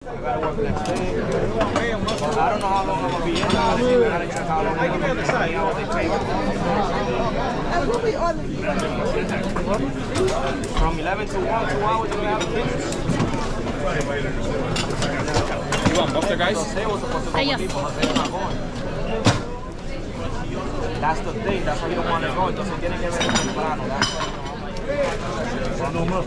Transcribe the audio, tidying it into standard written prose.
I gotta work next day. I don't know how long I'm gonna be in. I gotta check how long. I can be on the side. From 11 to 1, 2 hours, you have kids. You want butter, guys? That's the thing. That's why you don't want to go. Entonces tienen que ver temprano. No más.